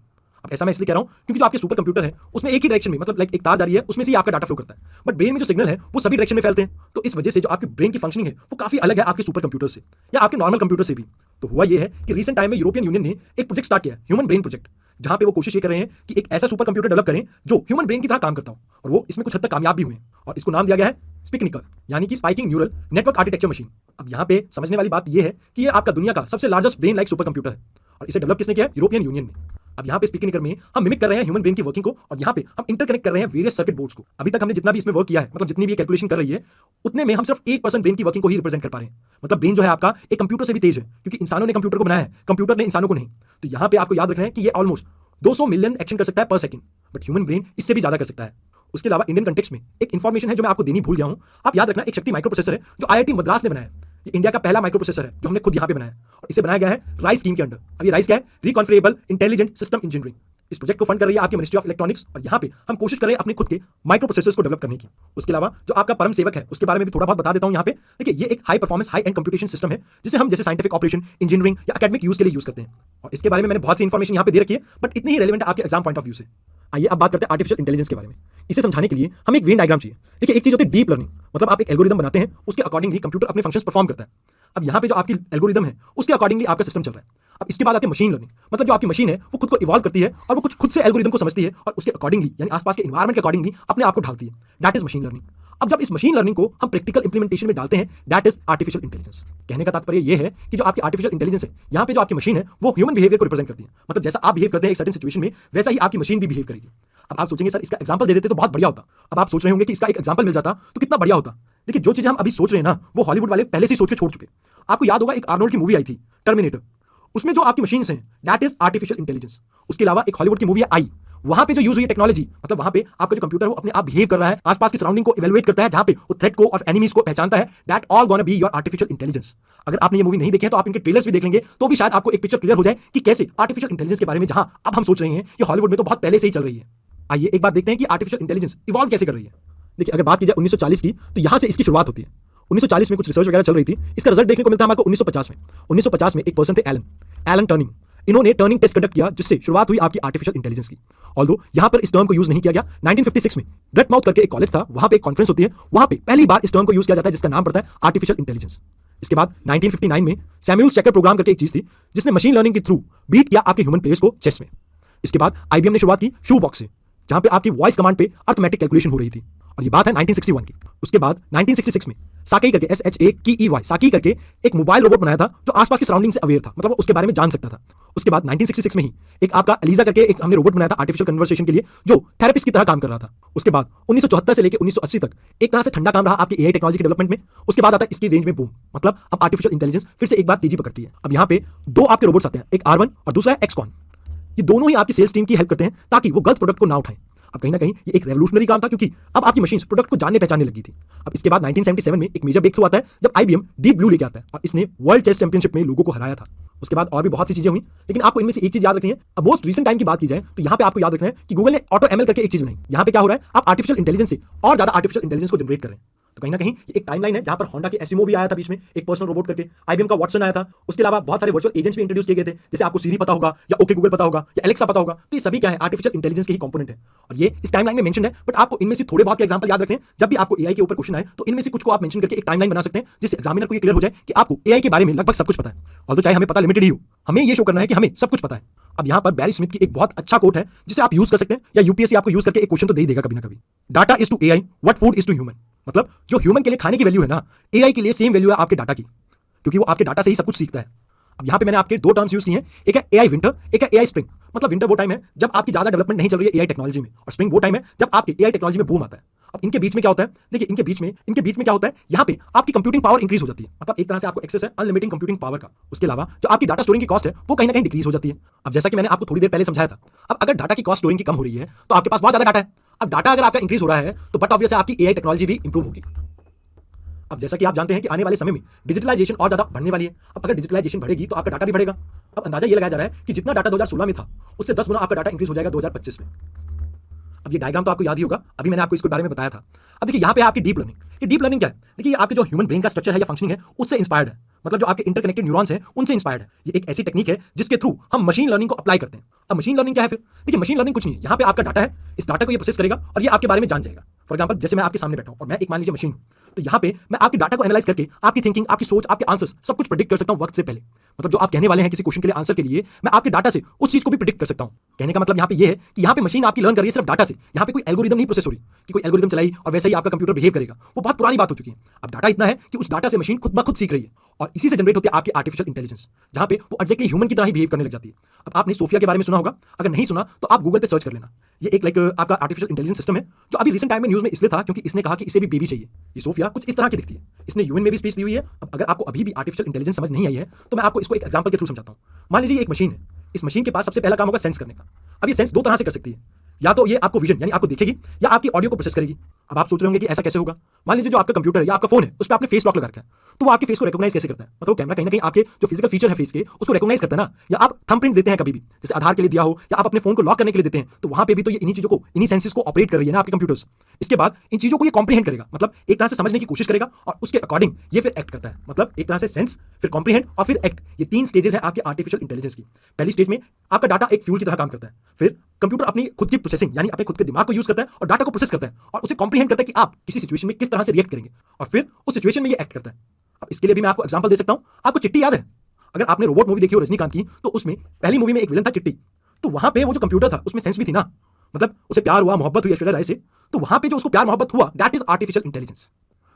अब ऐसा मैं इसलिए कह रहा हूं क्योंकि जो आपके सुपर कंप्यूटर है उसमें एक ही डायरेक्शन में, मतलब लाइक एक तार जा रही है, उसमें से ही आपका डाटा फ्लो करता है, बट ब्रेन में जो सिग्नल है वो सभी डायरेक्शन में फैलते हैं। तो इस वजह से जो आपकी ब्रेन की फंक्शनिंग है वो काफी अलग है आपके सुपर कंप्यूटर से या आपके नॉर्मल कंप्यूटर से भी। तो हुआ ये है कि रिसेंट टाइम में यूरोपियन यूनियन ने एक प्रोजेक्ट स्टार्ट किया है, ह्यूमन ब्रेन प्रोजेक्ट, जहां पे वो कोशिश ये कर रहे हैं कि एक ऐसा सुपर कंप्यूटर डेवलप करें जो ह्यूमन ब्रेन की तरह काम करता हो, और वो इसमें कुछ हद तक कामयाब भी हुए हैं, और इसको नाम दिया गया है स्पिकनिकर, यानी कि spiking neural network architecture machine. अब यहाँ पे समझने वाली बात यह है कि ये आपका दुनिया का सबसे largest brain like super computer है, और इसे डेवलप किसने किया है? यूरोपियन यूनियन ने। अब यहाँ पे स्पीकिंग में हम मिमिक कर रहे हैं ह्यूमन ब्रेन की वर्किंग को, और यहाँ पे हम इंटरकनेक्ट कर रहे हैं वेरियस सर्किट बोर्ड्स को। अभी तक हमने जितना भी इसमें वर्क किया है, मतलब जितनी भी कैलकुलेशन कर रही है, उतने में हम सिर्फ 1% ब्रेन की वर्किंग को ही रिप्रेजेंट कर पा रहे हैं। मतलब ब्रेन जो है आपका एक कंप्यूटर से भी तेज है, क्योंकि इंसानों ने कंप्यूटर को बनाया है, कंप्यूटर ने इंसानों को नहीं। तो यहाँ पे आपको याद रखना है कि ये ऑलमोस्ट 200 मिलियन एक्शन कर सकता है पर सेकंड, बट ह्यूमन ब्रेन इससे भी ज्यादा कर सकता है। उसके अलावा इंडियन कंटेक्स्ट में एक इंफॉर्मेशन है जो मैं आपको देनी भूल गया हूं, आप याद रखना, एक शक्ति माइक्रो प्रोसेसर है जो IIT मद्रास ने बनाया है। ये इंडिया का पहला माइक्रो प्रोसेसर है जो हमने खुद यहाँ पे बनाया है, और इसे बनाया गया है राइस स्कीम के अंडर। अब ये राइस क्या है? रिकॉन्फिगरेबल इंटेलिजेंट सिस्टम इंजीनियरिंग। इस प्रोजेक्ट को फंड कर रही है आपकी मिनिस्ट्री ऑफ इलेक्ट्रॉनिक्स, और यहाँ पे हम कोशिश कर रहे हैं अपने खुद के माइक्रो प्रोसेसर्स को डेवलप करने की। उसके अलावा जो आपका परम सेवक है उसके बारे में भी थोड़ा बहुत बता देता हूँ यहाँ पे। देखिए ये एक high performance high and computation system है जिसे हम जैसे साइंटिफिक ऑपरेशन, इंजीनियरिंग या एकेडमिक यूज के लिए यूज करते हैं, और इसके बारे में मैंने बहुत सी इन्फॉर्मेशन यहाँ पे दे रखी है, बट इतनी ही रेलेवेंट है आपके एग्जाम पॉइंट ऑफ व्यू से। आइए अब बात करते हैं आर्टिफिशियल इंटेलिजेंस के बारे में। इसे समझाने के लिए हमें एक वेन डायग्राम चाहिए। देखिए एक चीज होती है डीप लर्निंग, मतलब आप एक एल्गोरिदम बनाते हैं, उसके अकॉर्डिंगली कंप्यूटर अपने फंक्शंस परफॉर्म करता है। अब यहाँ पे जो आपकी एल्गोरिदम है उसके अकॉर्डिंगली आपका सिस्टम चल रहा है। अब इसके बाद आती है मशीन लर्निंग, मतलब जो आपकी मशीन है वो खुद को इवॉल्व करती है और वो कुछ खुद से एल्गोरिदम को समझती है और उसके अकॉर्डिंगली यानी आसपास के एनवायरमेंट के अकॉर्डिंगली अपने आप को ढालती है। That is machine learning. अब जब इस मशीन लर्निंग को हम प्रैक्टिकल इंप्लीमेंटेशन में डालते हैं दैट इज आर्टिफिशियल इंटेलिजेंस। कहने का तात्पर्य यह है कि जो आपकी आर्टिफिशियल इंटेलिजेंस है, यहाँ पे जो आपकी मशीन है वो ह्यूमन बिहेवियर को रिप्रेजेंट करती है, मतलब जैसा आप बिहेव करते हैं एक सर्टेन सिचुएशन में वैसा ही आपकी मशीन भी बिहेव करेगी। अब आप सोचेंगे सर इसका एग्जांपल दे देते तो बहुत बढ़िया होता। अब आप सोच रहे होंगे कि इसका एक एग्जांपल मिल जाता तो कितना बढ़िया होता। देखिए जो चीजें हम अभी सोच रहे हैं ना वो हॉलीवुड वाले पहले से ही सोच के छोड़ चुके। आपको याद होगा एक आर्नोल्ड की मूवी आई थी टर्मिनेटर, उसमें जो आपकी मशीन्स हैं दैट इज आर्टिफिशियल इंटेलिजेंस। उसके अलावा एक हॉलीवुड की मूवी है आई, वहां पे जो यूज हुई है टेक्नोलॉजी, मतलब वहां पे आपका जो कंप्यूटर है वो अपने आप बिहेव कर रहा है, आसपास की सराउंडिंग को इवैल्यूएट करता है, जहां पे वो थ्रेट को और एनिमीज को पहचानता है, that all gonna be your artificial intelligence. अगर आपने ये मूवी नहीं देखी है तो आप इनके ट्रेलर्स भी देख लेंगे तो भी शायद आपको एक पिक्चर क्लियर हो जाए कि कैसे आर्टिफिशियल इंटेलिजेंस के बारे में जहां अब हम सोच रहे हैं ये हॉलीवुड में तो बहुत पहले से ही चल रही है। आइए एक बात देखते हैं कि आर्टिफिशियल इंटेलिजेंस इवॉल्व कैसे कर रही है। देखिए अगर बात की जाए 1940 की तो यहां से इसकी शुरुआत होती है। 1940 में कुछ रिसर्च वगैरह चल रही थी, इसका रिजल्ट देखने को मिलता है हमको 1950 में। 1950 में एक पर्सन थे एलन टर्निंग, इन्होंने टर्निंग टेस्ट कंडक्ट किया जिससे शुरुआत हुई आपकी आर्टिफिशियल इंटेलिजेंस की। ऑल्दो यहां पर इस टर्म को यूज नहीं किया गया। 1956 में ड्रेटमाउथ करके एक कॉलेज था, वहां पे एक कॉन्फ्रेंस होती है, वहां पे पहली बार इस टर्म को यूज किया जाता है जिसका नाम पड़ता है आर्टिफिशियल इंटेलिजेंस। इसके बाद 1959 में सैमुअल चेकर प्रोग्राम करके एक चीज थी जिसने मशीन लर्निंग के थ्रू बीट किया आपके ह्यूमन प्लेयर्स को चेस में। इसके बाद IBM ने शुरुआत की शू बॉक्स से, जहां पे आपकी वॉइस कमांड पे अर्थमेटिक कैलकुलेशन हो रही थी, और ये बात है 1961 की। उसके बाद 1966 में साकी करके SHAKEY साकी करके एक मोबाइल रोबोट बनाया था जो आसपास की सराउंडिंग से अवेयर था, मतलब वो उसके बारे में जान सकता था। उसके बाद 1966 में ही एक आपका एलिजा करके एक हमने रोबोट बनाया था आर्टिफिशियल कन्वर्सेशन के लिए जो थेरेपिस्ट की तरह काम कर रहा था। उसके बाद 1974 से लेकर 1980 तक एक तरह से ठंडा काम रहा आपकी AI टेक्नोलॉजी के डेवलपमेंट में। उसके बाद आता है इसकी रेंज में बूम, मतलब अब आर्टिफिशियल इंटेलिजेंस फिर से एक बार तेजी पकड़ती है। अब यहाँ पे दो आपके रोबोट्स आते हैं, एक R1 और दूसरा है XCON। ये दोनों ही आपकी सेल्स टीम की हेल्प करते हैं ताकि वो गलत प्रोडक्ट को ना उठाएं। अब कहीं ना कहीं ये एक रेवोल्यूशनरी काम था, क्योंकि अब आपकी मशीन प्रोडक्ट को जानने पहचानने लगी थी। अब इसके बाद 1977 में एक मेजर ब्रेक थ्रू आता है जब IBM डीप ब्लू लेके आता है और इसने वर्ल्ड चेस चैंपियनशिप में लोगों को हराया था। उसके बाद और भी बहुत सी चीजें हुई, लेकिन आपको इनमें से एक चीज याद रखनी है। अब मोस्ट रीसेंट टाइम की बात की जाए तो यहाँ पे आपको याद रखना है कि गूगल ने ऑटो ML करके एक चीज बनाई। यहाँ पे क्या हो रहा है, आप आर्टिफिशियल इंटेलिजेंस से और ज्यादा आर्टिफिशियल इंटेलिजेंस को जनरेट कर रहे हैं। तो कहीं ना कहीं ये एक टाइमलाइन है जहां पर होंडा के एसिमो भी आया था बीच में, एक पर्सनल रोबोट करके, IBM का वॉटसन आया था। उसके अलावा बहुत सारे वर्चुअल एजेंट्स भी इंट्रोड्यूस किए गए थे, जैसे आपको सीरी पता होगा या ओके गूगल पता होगा या एलेक्सा पता होगा। तो ये सभी क्या है, आर्टिफिशियल इंटेलिजेंस के ही कंपोनेंट है और ये इस टाइमलाइन में मेंशन है। बट आपको इनमें से थोड़े बहुत के एग्जांपल याद रखने हैं। जब भी आपको AI के ऊपर क्वेश्चन आए तो इनमें से कुछ को आप मेंशन करके एक टाइमलाइन बना सकते हैं, जिससे एग्जामिनर को ये क्लियर हो जाए कि आपको AI के बारे में लगभग सब कुछ पता है। ऑल्दो चाहे हमें पता लिमिटेड ही हो, हमें ये शो करना है कि हमें सब कुछ पता है। अब यहाँ पर बैरी स्मिथ की एक बहुत अच्छा कोट है जिसे आप यूज कर सकते हैं, या यूपीएससी आपको यूज करके एक क्वेश्चन तो दे ही देगा कभी ना कभी। Data is to AI what food is to human. मतलब जो ह्यूमन के लिए खाने की वैल्यू है ना, AI के लिए सेम वैल्यू है आपके डाटा की, क्योंकि वो आपके डाटा से ही सब कुछ सीखता है। अब यहाँ पे मैंने आपके दो टर्म्स यूज किए हैं, एक है AI विंटर, एक है AI स्प्रिंग। मतलब विंटर वो टाइम है जब आपकी ज्यादा डेवलपमेंट नहीं चल रही है AI टेक्नोलॉजी में, और स्प्रिंग वो टाइम है जब आपके AI टेक्नोलॉजी में बूम आता है। अब इनके बीच में क्या होता है, देखिए इनके बीच में क्या होता है, यहाँ पे आपकी कंप्यूटिंग पावर इंक्रीज हो जाती है। मतलब एक तरह से आपको एक्सेस है अनलिमिटेड कंप्यूटिंग पावर का। उसके अलावा जो आपकी डाटा स्टोरिंग की कॉस्ट है वो कहीं ना कहीं डिक्रीज हो जाती है। अब जैसा कि मैंने आपको थोड़ी देर पहले समझाया था, अब अगर डाटा की कॉस्ट स्टोरिंग की कम हो रही है तो आपके पास बहुत ज्यादा डाटा है। अब डाटा अगर आपका इंक्रीज हो रहा है तो बट ऑब्वियस है आपकी AI टेक्नोलॉजी भी इंप्रूव होगी। अब जैसा कि आप जानते हैं कि आने वाले समय में डिजिटलाइजेशन और ज्यादा बढ़ने वाली है। अब अगर डिजिटलाइजेशन बढ़ेगी तो आपका डाटा भी बढ़ेगा। अब अंदाजा ये लगाया जा रहा है कि जितना डाटा 2016 में था उससे 10 गुना आपका डाटा इंक्रीज हो जाएगा 2025 में। अब ये डायग्राम तो आपको याद ही होगा, अभी मैंने आपको इसके बारे में बताया था। अब देखिए यहाँ पे आपकी डीप लर्निंग, ये डीप लर्निंग क्या है, देखिए आपके जो ह्यूमन ब्रेन का स्ट्रक्चर है या फंक्शनिंग है उससे इंस्पायर्ड है। मतलब जो आपके इंटरकनेक्टेड न्यूरॉन्स हैं उनसे इंस्पायर्ड है। ये एक ऐसी टेक्निक है जिसके थ्रू हम मशीन लर्निंग को अप्लाई करते हैं। अब मशीन लर्निंग क्या है फिर, देखिए मशीन लर्निंग कुछ नहीं है, यहाँ पे आपका डाटा है, इस डाटा को ये प्रोसेस करेगा और ये आपके बारे में जान जाएगा। फॉर एग्जाम्पल जैसे मैं आपके सामने बैठा हूँ और मैं एक मान लीजिए मशीन हूँ, तो यहाँ पे मैं आपके डाटा को एनालाइज करके आपकी थिंकिंग, आपकी सोच, आपके आंसर्स सब कुछ प्रेडिक्ट कर सकता हूँ वक्त से पहले। मतलब जो आप कहने वाले हैं किसी क्वेश्चन के लिए आंसर के लिए, मैं आपके डाटा से उस चीज को भी प्रेडिक्ट कर सकता हूँ। कहने का मतलब यहाँ पे ये है कि यहाँ पे मशीन आपकी लर्न कर रही है सिर्फ डाटा से। यहाँ पे कोई एल्गोरिदम नहीं प्रोसेस हो रही कि कोई एल्गोरिदम चलाई और वैसे ही आपका कंप्यूटर बिहेव करेगा, वो बहुत पुरानी बात हो चुकी है। अब डाटा इतना है कि उस डाटा से मशीन खुद ब खुद सीख रही है और इसी से जनरेट होती है आपकी आर्टिफिशियल इंटेलिजेंस, जहाँ पे वो एग्जैक्टली ह्यूमन की तरह ही बिहेव करने लग जाती है। अब आपने सोफिया के बारे में सुना होगा, अगर नहीं सुना तो आप गूगल पे सर्च कर लेना। ये एक आपका आर्टिफिशियल इंटेलिजेंस सिस्टम है जो अभी रिसेंट टाइम में न्यूज में इसलिए था क्योंकि इसने कहा कि इसे भी बेबी चाहिए। ये सोफिया कुछ इस तरह की दिखती है, इसने यूएन में भी स्पीच दी हुई है। अब अगर आपको अभी भी आर्टिफिशियल इंटेलिजेंस समझ नहीं आई है तो मैं आपको इसको एक एग्जांपल के थ्रू समझाता हूँ। मान लीजिए एक मशीन है, इस मशीन के पास सबसे पहला काम होगा सेंस करने का। अब ये सेंस दो तरह से कर सकती है, या तो ये आपको विजन यानी आपको देखेगी या आपकी ऑडियो को प्रोसेस करेगी। अब आप सोच रहे होंगे कि ऐसा कैसे होगा। मान लीजिए जो आपका कंप्यूटर है या आपका फोन है उस पर आपने फेस लॉक लगा रखा है, तो वो आपके फेस को रिकॉग्नाइज कैसे करता है, मतलब कैमरा कहीं ना कहीं आपके जो फिजिकल फीचर है फेस के उसको रिकॉग्नाइज करता है ना। या आप थंबप्रिंट देते हैं कभी भी, जैसे आधार के लिए दिया हो या आप अपने फोन को लॉक करने के लिए देते हैं, तो वहां पे भी तो ये इन्हीं चीजों को, इन्हीं सेंसेस को ऑपरेट कर रही है ना आपके कंप्यूटर्स। इसके बाद इन चीजों को ये कॉम्प्रीहेंड करेगा, मतलब एक तरह से समझने की कोशिश करेगा और उसके अकॉर्डिंग ये फिर एक्ट करता है। मतलब एक तरह से सेंस, फिर कॉम्प्रीहेंड और फिर एक्ट, ये तीन स्टेजेस हैं आपके आर्टिफिशियल इंटेलिजेंस की। पहली स्टेज में आपका डाटा एक फ्यूल की तरह काम करता है, फिर कंप्यूटर अपनी खुद की प्रोसेसिंग यानी अपने खुद के दिमाग को यूज करता है और डाटा को प्रोसेस करता है और उसे कॉम्प्रीहेंड करता है कि आप किसी सिचुएशन में किस तरह से रिएक्ट करेंगे, और फिर उस सिचुएशन में ये एक्ट करता है। अब इसके लिए भी मैं आपको एग्जांपल दे सकता हूं। आपको चिट्टी याद है? अगर आपने रोबोट मूवी देखी हो रजनीकांत की, तो उसमें पहली मूवी में एक विलन था चिट्टी, तो वहां पे वो जो कंप्यूटर था उसमें सेंस भी थी ना, मतलब उसे प्यार हुआ, मोहब्बत हुई ऐश्वर्या राय से, तो वहां पे जो उसको प्यार मोहब्बत हुआ दैट इज आर्टिफिशियल इंटेलिजेंस।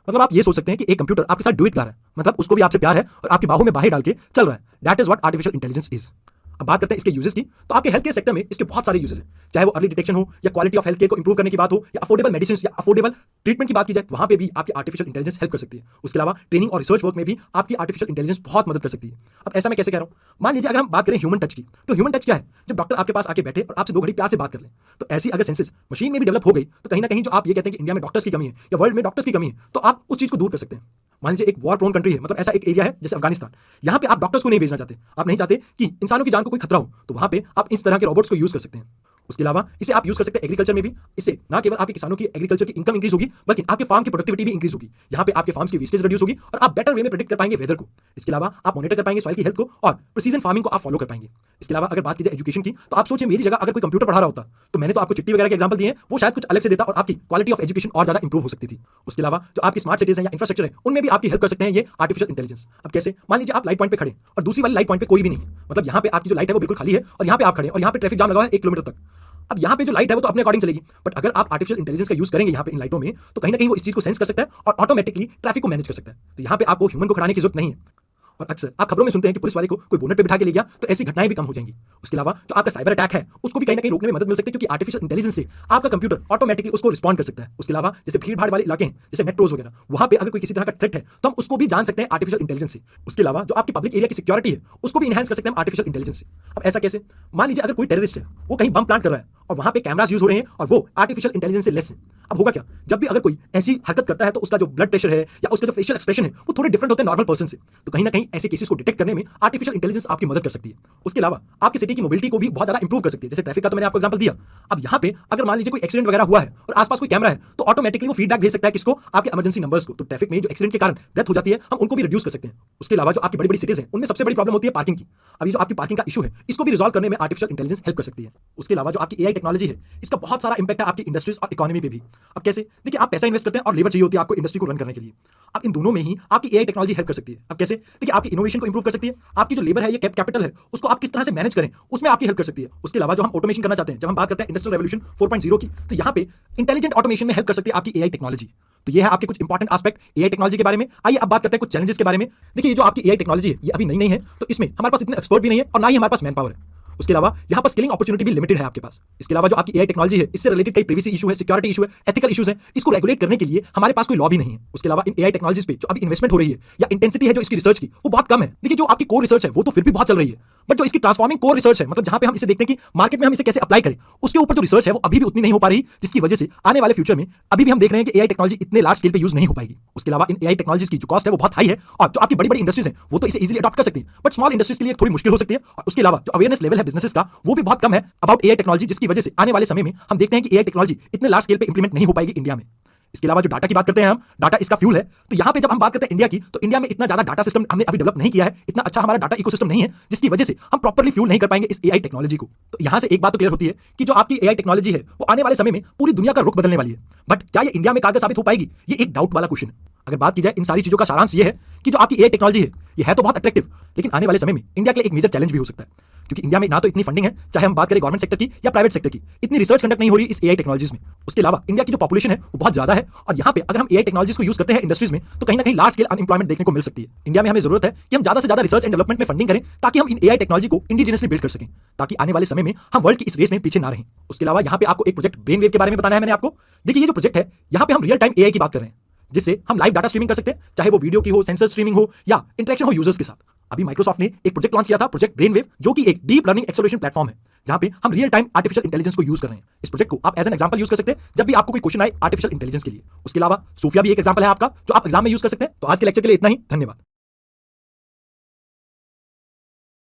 मतलब आप ये सोच सकते हैं कि एक कंप्यूटर आपके साथ डुएट गा रहा है, मतलब उसको भी आपसे प्यार है और आपकी बाहों में बाहें डाल के चल रहा है, that is what artificial intelligence is. अब बात करते हैं इसके यूजेस की, तो आपके हेल्थ केयर सेक्टर में इसके बहुत सारे यूजेस हैं, चाहे वो अर्ली डिटेक्शन हो या क्वालिटी ऑफ हेल्थ केयर को इंप्रूव करने की बात हो या अफोर्डेबल मेडिसिन या अफोर्डेबल ट्रीटमेंट की बात की जाए, वहां पे भी आपकी आर्टिफिशियल इंटेलिजेंस हेल्प कर सकती है। उसके अलावा ट्रेनिंग और रिसर्च वर्क में भी आपकी आर्टिफिशियल इंटेलिजेंस बहुत मदद कर सकती है। अब ऐसा मैं कैसे कह रहा हूं, मान लीजिए अगर हम बात करें ह्यूमन टच की, तो ह्यूमन टच क्या है, जब डॉक्टर आपके पास आके बैठे और आपसे 2 घड़ी प्यार से बात कर ले, तो ऐसी अगर सेंसेस मशीन में भी डेवलप हो गई तो कहीं ना कहीं जो आप ये कहते हैं कि इंडिया में डॉक्टर्स की कमी है या वर्ल्ड में डॉक्टर्स की कमी है, तो आप उस चीज को दूर कर सकते हैं। मान लीजिए एक वॉर प्रोन कंट्री है, मतलब ऐसा एक एरिया है जैसे अफगानिस्तान, यहाँ पे आप डॉक्टर्स को नहीं भेजना चाहते, आप नहीं चाहते कि इंसानों की जान को कोई खतरा हो, तो वहां पे आप इस तरह के रोबोट्स को यूज कर सकते हैं। उसके अलावा इसे आप यूज कर सकते हैं एग्रीकल्चर में भी। इससे ना केवल आपके किसानों की एग्रीकल्चर की इनकम इंक्रीज होगी, बल्कि आपके फार्म की प्रोडक्टिविटी भी इंक्रीज होगी। यहाँ पे आपके फार्म्स की वेस्टेज रिड्यूस होगी और आप बेटर वे में प्रेडिक्ट कर पाएंगे वेदर को। इसके अलावा आप मॉनिटर कर पाएंगे सॉइल की हेल्थ को और प्रिसीजन फार्मिंग को आप फॉलो कर पाएंगे। इसके अलावा अगर बात की जाए एजुकेशन की, तो आप सोचिए मेरी जगह अगर कोई कंप्यूटर पढ़ा रहा होता, तो मैंने तो आपको चिट्ठी वगैरह के एग्जांपल दिए हैं, वो शायद कुछ अलग से देता और आपकी क्वालिटी ऑफ एजुकेशन और ज्यादा इंप्रूव हो सकती थी। उसके अलावा जो आपकी स्मार्ट सिटीज है या इंफ्रास्ट्रक्चर है, उनमें भी आपकी हेल्प कर सकते हैं ये आर्टिफिशियल इंटेलिजेंस। अब कैसे, मान लीजिए आप लाइट पॉइंट पे खड़े और दूसरी वाली लाइट पॉइंट पे कोई भी नहीं है, मतलब यहाँ पे आपकी जो लाइट है वो बिल्कुल खाली है और यहाँ पे आप खड़े और यहाँ पे ट्रैफिक जाम लगा है 1 किलोमीटर तक। अब यहाँ पे जो लाइट है वो तो अपने अकॉर्डिंग चलेगी, बट अगर आप आर्टिफिशियल इंटेलिजेंस का यूज करेंगे यहाँ पे इन लाइटों में, तो कहीं ना कहीं वो इस चीज को सेंस कर सकता है और ऑटोमेटिकली ट्रैफिक को मैनेज कर सकता है। तो यहाँ पे आपको ह्यूमन को खड़ाने की जरूरत नहीं है। और अक्सर आप खबरों में सुनते हैं कि पुलिस वाले को कोई बोनट पे बिठा के ले गया, तो ऐसी घटनाएं भी कम हो जाएंगी। उसके अलावा जो आपका साइबर अटैक है उसको भी कहीं ना कहीं रोकने में मदद मिल सकती है, क्योंकि आर्टिफिशियल इंटेलिजेंस से आपका कंप्यूटर ऑटोमेटिकली उसको रिस्पॉन्ड कर सकता है। उसके अलावा जैसे भीड़ भाड़ वाले इलाके हैं जैसे मेट्रोज वगैरह, वहां पे अगर कोई किसी तरह का थ्रेट है तो हम उसको भी जान सकते हैं आर्टिफिशियल इंटेलिजेंस से। उसके अलावा जो आपकी पब्लिक एरिया की सिक्योरिटी है उसको भी इनहेंस कर सकते हैं आर्टिफिशियल इंटेलिजेंस से। अब ऐसा कैसे, मान लीजिए अगर कोई टेररिस्ट है वो कहीं बम प्लांट कर रहा है और वहां पे कैमरास यूज हो रहे हैं और वो आर्टिफिशियल इंटेलिजेंस से लेस है। अब होगा क्या, जब भी अगर कोई ऐसी हरकत करता है तो उसका जो ब्लड प्रेशर है या उसका जो फेशियल एक्सप्रेशन है वो थोड़े डिफरेंट होते हैं नॉर्मल पर्सन से, तो कहीं ना कहीं ऐसे केसेस को डिटेक्ट करने में आर्टिफिशियल इंटेलिजेंस आपकी मदद कर सकती है। उसके अलावा आपकी सिटी की मोबिलिटी को भी बहुत ज्यादा इंप्रूव कर सकती है। जैसे ट्रैफिक का तो मैंने आपको एग्जांपल दिया। अब यहाँ पे अगर मान लीजिए कोई एक्सीडेंट वगैरह हुआ है और आसपास कोई कैमरा है तो ऑटोमेटिकली वो फीडबैक भेज सकता है किसको, आपके इमरजेंसी नंबर्स को। तो ट्रैफिक में जो एक्सीडेंट के कारण डेथ हो जाती है हम उनको भी रिड्यूस कर सकते हैं। उसके अलावा जो आपकी बड़ी बड़ी सिटीज हैं उनमें सबसे बड़ी प्रॉब्लम होती है पार्किंग की। अभी जो आपकी पार्किंग का इशू है इसको भी रिजॉल्व करने में आर्टिफिशियल इंटेलिजेंस हेल्प कर सकती है। उसके अलावा जो आपकी एआई टेक्नोलॉजी है इसका बहुत सारा इंपैक्ट है आपकी इंडस्ट्रीज और इकोनॉमी पे भी। अब कैसे, देखिए आप पैसा इन्वेस्ट करते हैं और लेबर चाहिए होती है आपको इंडस्ट्री को रन करने के लिए। अब इन दोनों में ही आपकी एआई टेक्नोलॉजी हेल्प कर सकती है। अब कैसे, देखिए आपकी इनोवेशन को इंप्रूव कर सकती है, आपकी जो लेबर है ये कैपिटल है उसको आप किस तरह से मैनेज करें उसमें आपकी हेल्प कर सकती है। उसके अलावा जो हम ऑटोमेशन करना चाहते हैं, जब हम बात करते हैं इंडस्ट्रियल रेवोल्यूशन 4.0 की, तो यहाँ पे इंटेलिजेंट ऑटोमेशन में हेल्प कर सकती है आपकी एआई टेक्नोलॉजी। तो ये है आपके कुछ इंपॉर्टेंट एस्पेक्ट एआई टेक्नोलॉजी के बारे में। आइए अब बात करते हैं कुछ चैलेंजेस के बारे में। देखिए ये जो आपकी एआई टेक्नोलॉजी है ये अभी नई है तो इसमें हमारे पास इतने एक्सपर्ट भी नहीं है और ना ही हमारे पास मैन पावर है। उसके अलावा यहाँ पर स्किलिंग अपॉर्चुनिटी भी लिमिटेड है आपके पास। इसके अलावा जो आपकी एआई टेक्नोलॉजी है इससे रिलेटेड कई प्राइवेसी इशू है, सिक्योरिटी इशू है, एथिकल इशूज है, इसको रेगुलेट करने के लिए हमारे पास कोई लॉ भी नहीं है। उसके अलावा इन एआई टेक्नोलॉजीज पे जो अभी इन्वेस्टमेंट हो रही है या इंटेंसिटी है जो इसकी रिसर्च की वो बहुत कम है। देखिए जो आपकी कोर रिसर्च है वो तो फिर भी बहुत चल रही है, बट जो इसकी ट्रांसफॉर्मिंग कोर रिसर्च है, मतलब जहां पे हम इसे देखते हैं कि मार्केट में हम इसे कैसे अप्लाई करें, उसके ऊपर जो रिसर्च है वो अभी भी उतनी नहीं हो पा रही, जिसकी वजह से आने वाले फ्यूचर में अभी भी हम देख रहे हैं कि एआई टेक्नोलॉजी इतने लार्ज स्केल पे यूज नहीं हो पाएगी। उसके अलावा इन एआई टेक्नोलॉजीज की जो कॉस्ट है वो बहुत हाई है और जो आपकी बड़ी बड़ी इंडस्ट्रीज हैं वो तो इसे इजीली अडॉप्ट कर सकती हैं, बट स्मॉल इंडस्ट्रीज के लिए थोड़ी मुश्किल हो सकती है। और उसके अलावा जो अवेयरनेस लेवल है बिजनेसेस का वो भी बहुत कम है अबाउट एआई टेक्नोलॉजी, जिसकी वजह से आने वाले समय में हम देखते हैं कि एआई टेक्नोलॉजी इतने लार्ज स्केल पे इंप्लीमेंट नहीं हो पाएगी इंडिया में। इसके अलावा जो डाटा की बात करते हैं हम, डाटा इसका फ्यूल है। तो यहाँ पे जब हम बात करते हैं इंडिया की, तो इंडिया में इतना ज्यादा डाटा सिस्टम हमने अभी डेवलप नहीं किया है, इतना अच्छा हमारा डाटा इकोसिस्टम नहीं है, जिसकी वजह से हम प्रॉपर्ली फ्यूल नहीं कर पाएंगे इस एआई टेक्नोलॉजी को। तो यहाँ से एक बात तो क्लियर होती है कि जो आपकी एआई टेक्नोलॉजी है वो आने वाले समय में पूरी दुनिया का रुख बदलने वाली है, बट क्या ये इंडिया में कारगर साबित हो पाएगी, ये एक डाउट वाला क्वेश्चन है। अगर बात की जाए इन सारी चीजों का सारांश ये है कि जो आपकी एआई टेक्नोलॉजी है ये है तो बहुत अट्रैक्टिव, लेकिन आने वाले समय में इंडिया के लिए एक मेजर चैलेंज भी हो सकता है, क्योंकि इंडिया में ना तो इतनी फंडिंग है, चाहे हम बात करें गवर्नमेंट सेक्टर की या प्राइवेट सेक्टर की, इतनी रिसर्च कंडक्ट नहीं हो रही इस एआई टेक्नोलॉजीज में। उसके अलावा इंडिया की जो पॉपुलेशन है वो बहुत ज्यादा है और यहाँ पे अगर हम एआई टेक्नोलॉजीज को यूज करते हैं इंडस्ट्रीज में तो कहीं ना कहीं लार्ज स्केल अनएम्प्लॉयमेंट देखने को मिल सकती है। इंडिया में हमें जरूरत है कि हम ज्यादा से ज्यादा रिसर्च एंड डेवलपमेंट में फंडिंग करें ताकि हम इन एआई टेक्नोलॉजी को इंडिजिनियसली बिल्ड कर सकें, ताकि आने वाले समय में हम वर्ल्ड की इस रेस में पीछे ना रहें। उसके अलावा यहाँ पे आपको एक प्रोजेक्ट ब्रेन वेव के बारे में बताना है मैंने आपको। देखिए ये जो प्रोजेक्ट है यहाँ पे हम रियल टाइम एआई की बात कर रहे हैं, जिससे हम लाइव डाटा स्ट्रीमिंग कर सकते हैं, चाहे वो वीडियो की हो, सेंसर स्ट्रीमिंग हो या इंटरेक्शन हो यूजर्स के साथ। अभी माइक्रोसॉफ्ट ने एक प्रोजेक्ट लॉन्च किया था, प्रोजेक्ट ब्रेन वेव, जो कि एक डीप लर्निंग एक्सेलरेशन प्लेटफॉर्म है जहां पे हम रियल टाइम आर्टिफिशियल इंटेलिजेंस को यूज कर रहे हैं। इस प्रोजेक्ट को आप एज एन एग्जांपल यूज कर सकते हैं जब भी आपको कोई क्वेश्चन आए आर्टिफिशियल इंटेलिजेंस के लिए। उसके अलावा सोफिया भी एक एग्जांपल है आपका जो आप एग्जाम में यूज कर सकते हैं। तो आज के लेक्चर के लिए इतना ही, धन्यवाद।